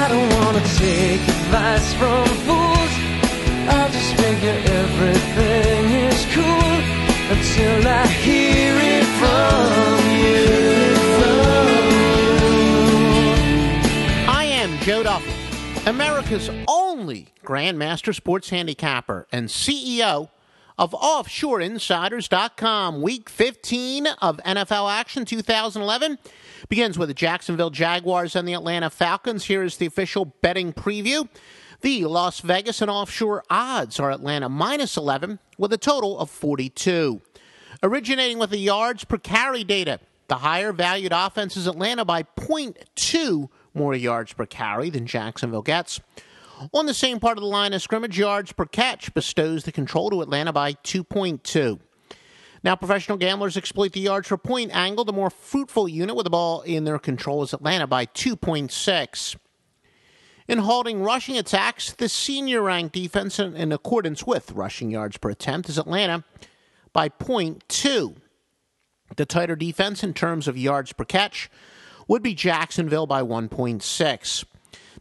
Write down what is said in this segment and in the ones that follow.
I don't wanna take advice from fools. I just figure everything is cool until I hear it from you. I am Joe Duffy, America's only Grandmaster Sports Handicapper and CEO of OffshoreInsiders.com. Week 15 of NFL action 2011 begins with the Jacksonville Jaguars and the Atlanta Falcons. Here is the official betting preview. The Las Vegas and offshore odds are Atlanta minus 11 with a total of 42. Originating with the yards per carry data, the higher valued offense is Atlanta by 0.2 more yards per carry than Jacksonville gets. On the same part of the line of scrimmage, yards per catch bestows the control to Atlanta by 2.2. Now, professional gamblers exploit the yards per point angle. The more fruitful unit with the ball in their control is Atlanta by 2.6. In halting rushing attacks, the senior-ranked defense in accordance with rushing yards per attempt is Atlanta by 0.2. The tighter defense in terms of yards per catch would be Jacksonville by 1.6.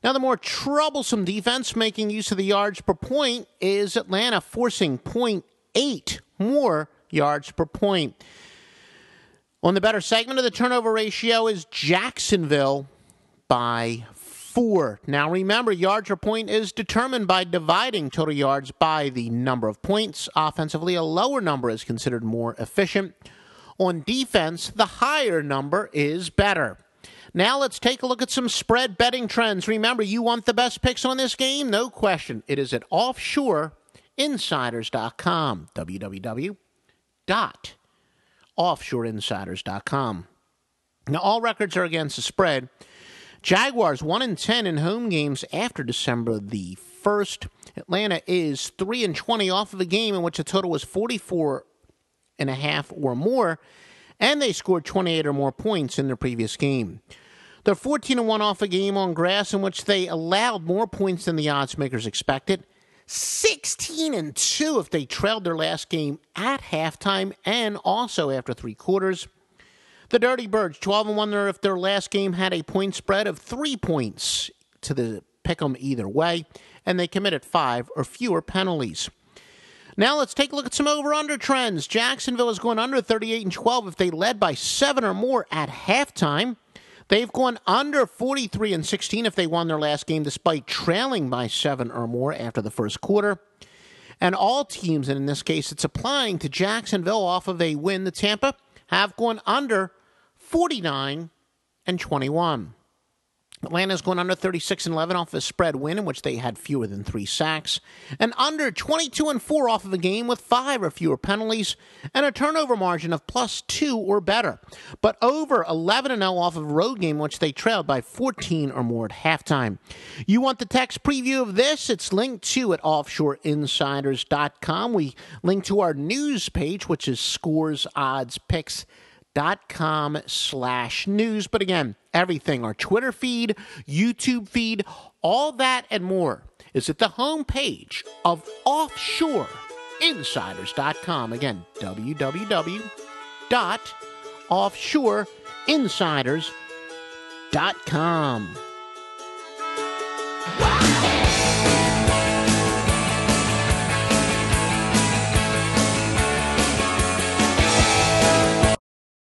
Now, the more troublesome defense making use of the yards per point is Atlanta, forcing 0.8 more yards per point. On the better segment of the turnover ratio is Jacksonville by 4. Now, remember, yards per point is determined by dividing total yards by the number of points. Offensively, a lower number is considered more efficient. On defense, the higher number is better. Now let's take a look at some spread betting trends. Remember, you want the best picks on this game? No question. It is at OffshoreInsiders.com. www.offshoreinsiders.com. Now, all records are against the spread. Jaguars 1-10 in home games after December the 1st. Atlanta is 3-20 off of a game in which the total was 44.5 or more, and they scored 28 or more points in their previous game. They're 14-1 off a game on grass in which they allowed more points than the odds makers expected. 16-2 if they trailed their last game at halftime and also after three quarters. The Dirty Birds 12-1 if their last game had a point spread of 3 points to the pick'em either way, and they committed 5 or fewer penalties. Now let's take a look at some over-under trends. Jacksonville is going under 38-12 if they led by 7 or more at halftime. They've gone under 43-16 if they won their last game despite trailing by 7 or more after the first quarter. And all teams, and in this case it's applying to Jacksonville off of a win to Tampa, have gone under 49-21. Atlanta's going under 36-11 off a spread win in which they had fewer than 3 sacks, and under 22-4 off of a game with 5 or fewer penalties, and a turnover margin of +2 or better. But over 11-0 off of a road game in which they trailed by 14 or more at halftime. You want the text preview of this? It's linked to at offshoreinsiders.com. We link to our news page, which is scoresoddspicks.com/news. But again, everything, our Twitter feed, YouTube feed, all that and more is at the homepage of offshoreinsiders.com. Again, www.offshoreinsiders.com.